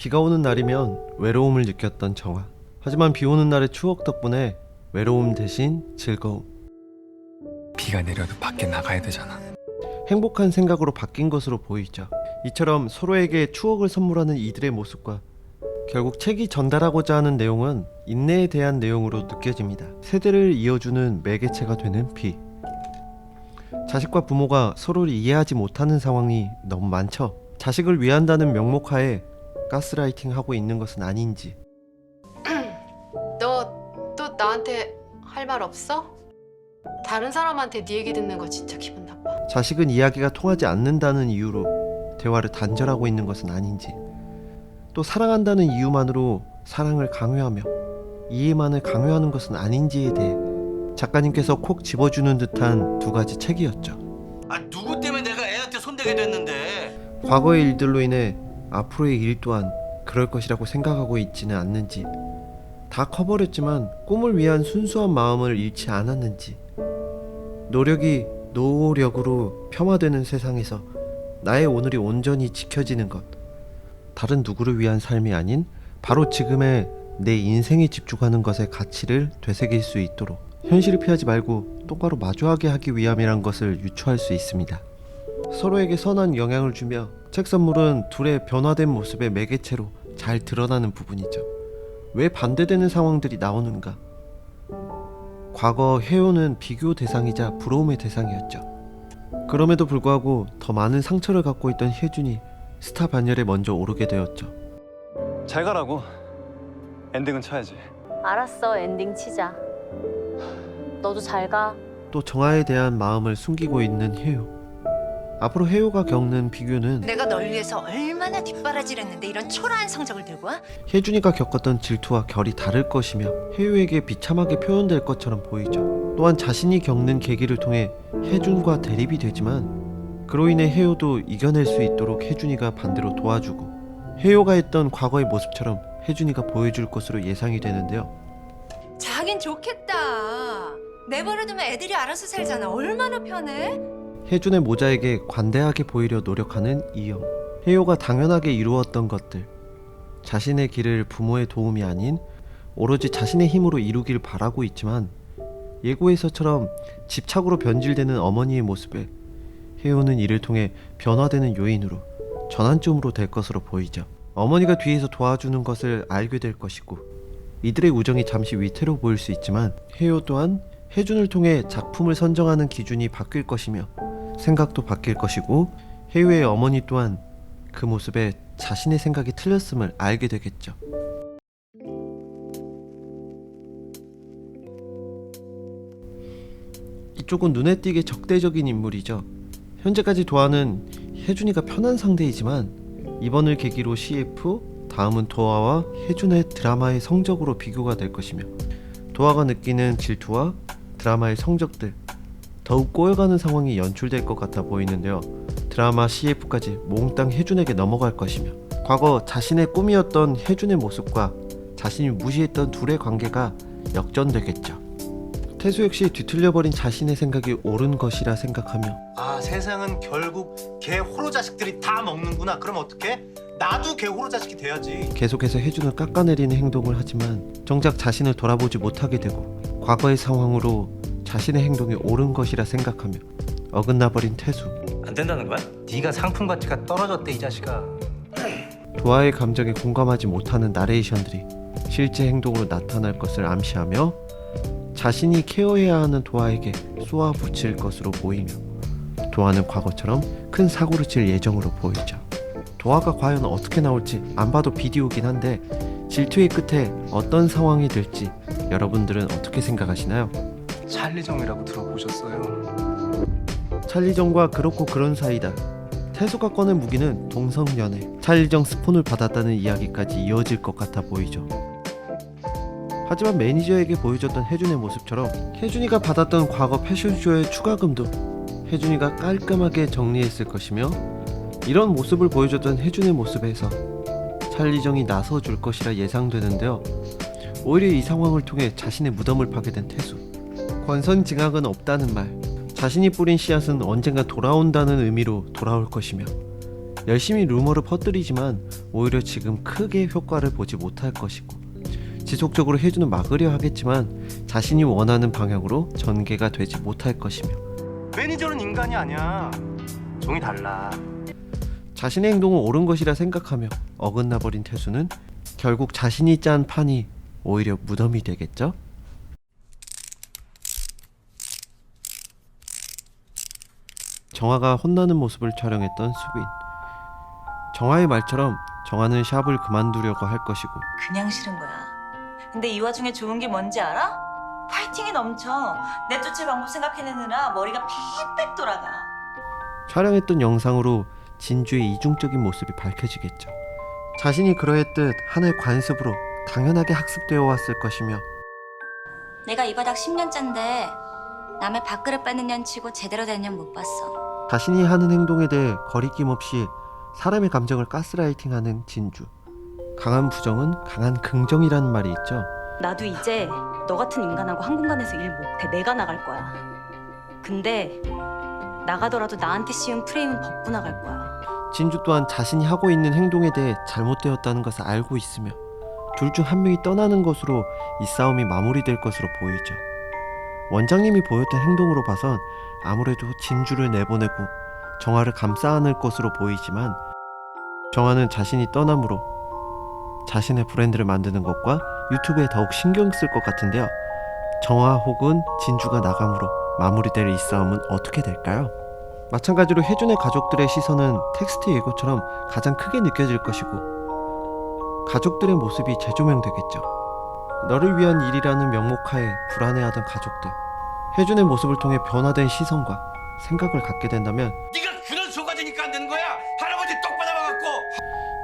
비가 오는 날이면 외로움을 느꼈던 정아. 하지만 비 오는 날의 추억 덕분에 외로움 대신 즐거움, 비가 내려도 밖에 나가야 되잖아. 행복한 생각으로 바뀐 것으로 보이죠. 이처럼 서로에게 추억을 선물하는 이들의 모습과 결국 책이 전달하고자 하는 내용은 인내에 대한 내용으로 느껴집니다. 세대를 이어주는 매개체가 되는 비. 자식과 부모가 서로를 이해하지 못하는 상황이 너무 많죠. 자식을 위한다는 명목하에 가스라이팅 하고 있는 것은 아닌지. 너 또 나한테 할 말 없어? 다른 사람한테 네 얘기 듣는 거 진짜 기분 나빠. 자식은 이야기가 통하지 않는다는 이유로 대화를 단절하고 있는 것은 아닌지. 또 사랑한다는 이유만으로 사랑을 강요하며 이해만을 강요하는 것은 아닌지에 대해 작가님께서 콕 집어주는 듯한 두 가지 책이었죠. 아 누구 때문에 내가 애한테 손대게 됐는데. 과거의 일들로 인해 앞으로의 일 또한 그럴 것이라고 생각하고 있지는 않는지, 다 커버렸지만 꿈을 위한 순수한 마음을 잃지 않았는지, 노력이 노력으로 폄하되는 세상에서 나의 오늘이 온전히 지켜지는 것, 다른 누구를 위한 삶이 아닌 바로 지금의 내 인생에 집중하는 것의 가치를 되새길 수 있도록 현실을 피하지 말고 똑바로 마주하게 하기 위함이란 것을 유추할 수 있습니다. 서로에게 선한 영향을 주며 책 선물은 둘의 변화된 모습의 매개체로 잘 드러나는 부분이죠. 왜 반대되는 상황들이 나오는가? 과거 혜요는 비교 대상이자 부러움의 대상이었죠. 그럼에도 불구하고 더 많은 상처를 갖고 있던 혜준이 스타 반열에 먼저 오르게 되었죠. 잘 가라고. 엔딩은 쳐야지. 알았어, 엔딩 치자. 너도 잘 가. 또 정아에 대한 마음을 숨기고 있는 혜요. 앞으로 혜요가 겪는 비교는 내가 널 위해서 얼마나 뒷바라지를 했는데 이런 초라한 성적을 들고 와? 혜준이가 겪었던 질투와 결이 다를 것이며 혜요에게 비참하게 표현될 것처럼 보이죠. 또한 자신이 겪는 계기를 통해 혜준과 대립이 되지만 그로 인해 혜요도 이겨낼 수 있도록 혜준이가 반대로 도와주고, 혜요가 했던 과거의 모습처럼 혜준이가 보여줄 것으로 예상이 되는데요. 자긴 좋겠다. 내버려두면 애들이 알아서 살잖아. 얼마나 편해? 혜준의 모자에게 관대하게 보이려 노력하는 이영. 혜요가 당연하게 이루었던 것들, 자신의 길을 부모의 도움이 아닌 오로지 자신의 힘으로 이루길 바라고 있지만 예고에서처럼 집착으로 변질되는 어머니의 모습에 혜요는 이를 통해 변화되는 요인으로, 전환점으로 될 것으로 보이죠. 어머니가 뒤에서 도와주는 것을 알게 될 것이고, 이들의 우정이 잠시 위태로 보일 수 있지만 혜요 또한 혜준을 통해 작품을 선정하는 기준이 바뀔 것이며 생각도 바뀔 것이고, 혜요의 어머니 또한 그 모습에 자신의 생각이 틀렸음을 알게 되겠죠. 이쪽은 눈에 띄게 적대적인 인물이죠. 현재까지 도아는 혜준이가 편한 상대이지만 이번을 계기로 CF, 다음은 도아와 혜준의 드라마의 성적으로 비교가 될 것이며, 도아가 느끼는 질투와 드라마의 성적들, 더욱 꼬여가는 상황이 연출될 것 같아 보이는데요. 드라마 CF까지 몽땅 혜준에게 넘어갈 것이며, 과거 자신의 꿈이었던 혜준의 모습과 자신이 무시했던 둘의 관계가 역전되겠죠. 태수 역시 뒤틀려버린 자신의 생각이 옳은 것이라 생각하며, 아 세상은 결국 개 호로 자식들이 다 먹는구나. 그럼 어떡해? 나도 개 호로 자식이 돼야지. 계속해서 혜준을 깎아내리는 행동을 하지만 정작 자신을 돌아보지 못하게 되고, 과거의 상황으로 자신의 행동이 옳은 것이라 생각하며 어긋나버린 태수. 안 된다는 거야? 네가 상품 가치가 떨어졌대 이 자식아. 도아의 감정에 공감하지 못하는 나레이션들이 실제 행동으로 나타날 것을 암시하며 자신이 케어해야 하는 도아에게 쏘아붙일 것으로 보이며, 도아는 과거처럼 큰 사고를 칠 예정으로 보이죠. 도아가 과연 어떻게 나올지 안 봐도 비디오긴 한데 질투의 끝에 어떤 상황이 될지 여러분들은 어떻게 생각하시나요? 찰리정이라고 들어보셨어요? 찰리정과 그렇고 그런 사이다. 태수가 꺼낸 무기는 동성연애, 찰리정 스폰을 받았다는 이야기까지 이어질 것 같아 보이죠. 하지만 매니저에게 보여줬던 혜준의 모습처럼 혜준이가 받았던 과거 패션쇼의 추가금도 혜준이가 깔끔하게 정리했을 것이며, 이런 모습을 보여줬던 혜준의 모습에서 찰리정이 나서줄 것이라 예상되는데요. 오히려 이 상황을 통해 자신의 무덤을 파게 된 태수. 권선징악은 없다는 말, 자신이 뿌린 씨앗은 언젠가 돌아온다는 의미로 돌아올 것이며, 열심히 루머를 퍼뜨리지만 오히려 지금 크게 효과를 보지 못할 것이고, 지속적으로 혜준을 막으려 하겠지만 자신이 원하는 방향으로 전개가 되지 못할 것이며, 매니저는 인간이 아니야. 종이 달라. 자신의 행동은 옳은 것이라 생각하며 어긋나버린 태수는 결국 자신이 짠 판이 오히려 무덤이 되겠죠? 정화가 혼나는 모습을 촬영했던 수빈. 정화의 말처럼 정화는 샵을 그만두려고 할 것이고, 그냥 싫은 거야. 근데 이 와중에 좋은 게 뭔지 알아? 파이팅이 넘쳐. 내쫓을 방법 생각해내느라 머리가 팩팩 돌아가. 촬영했던 영상으로 진주의 이중적인 모습이 밝혀지겠죠. 자신이 그러했듯 하나의 관습으로 당연하게 학습되어 왔을 것이며, 내가 이 바닥 10년째인데 남의 밥그릇 뺏는 년 치고 제대로 된 년 못 봤어. 자신이 하는 행동에 대해 거리낌 없이 사람의 감정을 가스라이팅하는 진주. 강한 부정은 강한 긍정이라는 말이 있죠. 나도 이제 너 같은 인간하고 한 공간에서 일 못해. 내가 나갈 거야. 근데 나가더라도 나한테 씌운 프레임은 벗고 나갈 거야. 진주 또한 자신이 하고 있는 행동에 대해 잘못되었다는 것을 알고 있으며 둘 중 한 명이 떠나는 것으로 이 싸움이 마무리될 것으로 보이죠. 원장님이 보였던 행동으로 봐선 아무래도 진주를 내보내고 정화를 감싸 안을 것으로 보이지만, 정화는 자신이 떠남으로 자신의 브랜드를 만드는 것과 유튜브에 더욱 신경 쓸 것 같은데요. 정화 혹은 진주가 나감으로 마무리될 이 싸움은 어떻게 될까요? 마찬가지로 혜준의 가족들의 시선은 텍스트 예고처럼 가장 크게 느껴질 것이고, 가족들의 모습이 재조명되겠죠. 너를 위한 일이라는 명목하에 불안해하던 가족들, 혜준의 모습을 통해 변화된 시선과 생각을 갖게 된다면, 네가 그런 소가지니까 안 되는 거야. 할아버지 똑 받아봐갖고.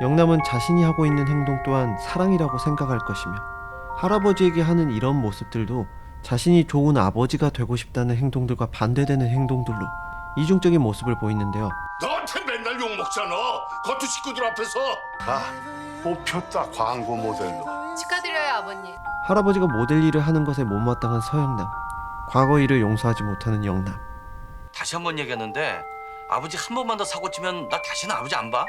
영남은 자신이 하고 있는 행동 또한 사랑이라고 생각할 것이며, 할아버지에게 하는 이런 모습들도 자신이 좋은 아버지가 되고 싶다는 행동들과 반대되는 행동들로 이중적인 모습을 보이는데요. 너한테 맨날 욕먹잖아. 겉투 식구들 앞에서. 뽑혔다 광고 모델로. 축하드려요, 아버님. 할아버지가 모델 일을 하는 것에 못마땅한 서영남, 과거 일을 용서하지 못하는 영남. 다시 한 번 얘기하는데 아버지 한 번만 더 사고 치면 나 다시는 아버지 안 봐.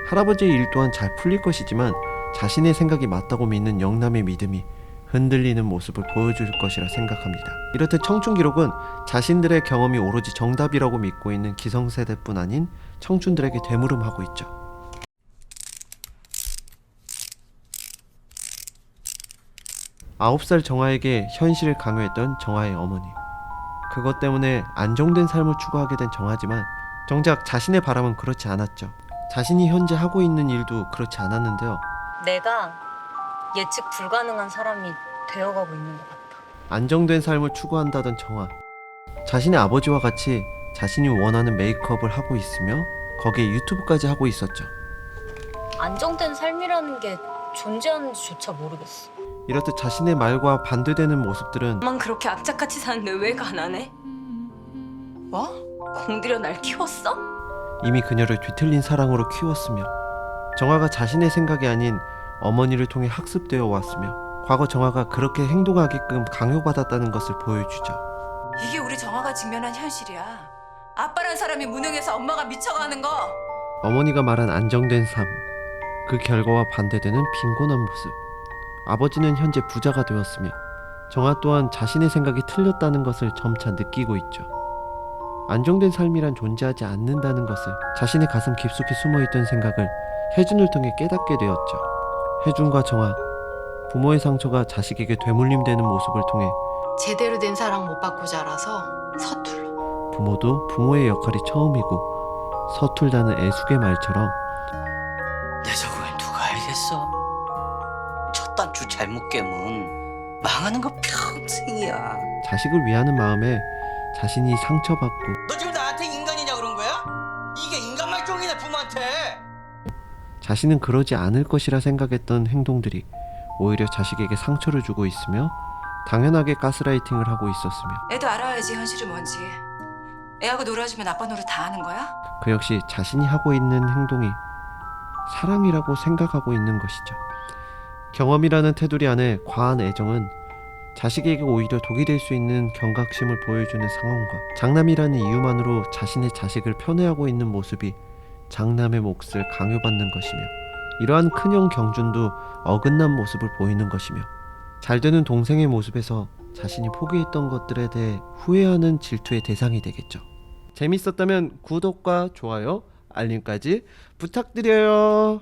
할아버지의 일 또한 잘 풀릴 것이지만 자신의 생각이 맞다고 믿는 영남의 믿음이 흔들리는 모습을 보여줄 것이라 생각합니다. 이렇듯 청춘 기록은 자신들의 경험이 오로지 정답이라고 믿고 있는 기성세대뿐 아닌 청춘들에게 되물음하고 있죠. 아홉 살 정화에게 현실을 강요했던 정화의 어머니. 그것 때문에 안정된 삶을 추구하게 된 정화지만 정작 자신의 바람은 그렇지 않았죠. 자신이 현재 하고 있는 일도 그렇지 않았는데요. 내가 예측 불가능한 사람이 되어가고 있는 것 같다. 안정된 삶을 추구한다던 정화. 자신의 아버지와 같이 자신이 원하는 메이크업을 하고 있으며 거기에 유튜브까지 하고 있었죠. 안정된 삶이라는 게 존재하는지조차 모르겠어. 이렇듯 자신의 말과 반대되는 모습들은 엄만 그렇게 악착같이 사는데 왜 가난해? 뭐? 공들여 날 키웠어? 이미 그녀를 뒤틀린 사랑으로 키웠으며, 정화가 자신의 생각이 아닌 어머니를 통해 학습되어 왔으며, 과거 정화가 그렇게 행동하게끔 강요받았다는 것을 보여주죠. 이게 우리 정화가 직면한 현실이야. 아빠란 사람이 무능해서 엄마가 미쳐가는 거. 어머니가 말한 안정된 삶, 그 결과와 반대되는 빈곤한 모습. 아버지는 현재 부자가 되었으며 정화 또한 자신의 생각이 틀렸다는 것을 점차 느끼고 있죠. 안정된 삶이란 존재하지 않는다는 것을, 자신의 가슴 깊숙이 숨어있던 생각을 혜준을 통해 깨닫게 되었죠. 혜준과 정화, 부모의 상처가 자식에게 되물림되는 모습을 통해 제대로 된 사랑 못 받고 자라서 서툴러. 부모도 부모의 역할이 처음이고 서툴다는 애숙의 말처럼 내 적응을 누가 알겠어? 첫 단추 잘못 깨면 망하는 거 평생이야. 자식을 위하는 마음에 자신이 상처받고 너 지금 나한테 인간이냐 그런 거야? 이게 인간 말종이네 부모한테. 자신은 그러지 않을 것이라 생각했던 행동들이 오히려 자식에게 상처를 주고 있으며 당연하게 가스라이팅을 하고 있었으며, 애도 알아야지 현실이 뭔지. 애하고 놀아주면 아빠 노릇 다 하는 거야? 그 역시 자신이 하고 있는 행동이 사랑이라고 생각하고 있는 것이죠. 경험이라는 테두리 안에 과한 애정은 자식에게 오히려 독이 될 수 있는 경각심을 보여주는 상황과, 장남이라는 이유만으로 자신의 자식을 편애하고 있는 모습이 장남의 몫을 강요받는 것이며 이러한 큰형 경준도 어긋난 모습을 보이는 것이며 잘되는 동생의 모습에서 자신이 포기했던 것들에 대해 후회하는 질투의 대상이 되겠죠. 재밌었다면 구독과 좋아요, 알림까지 부탁드려요.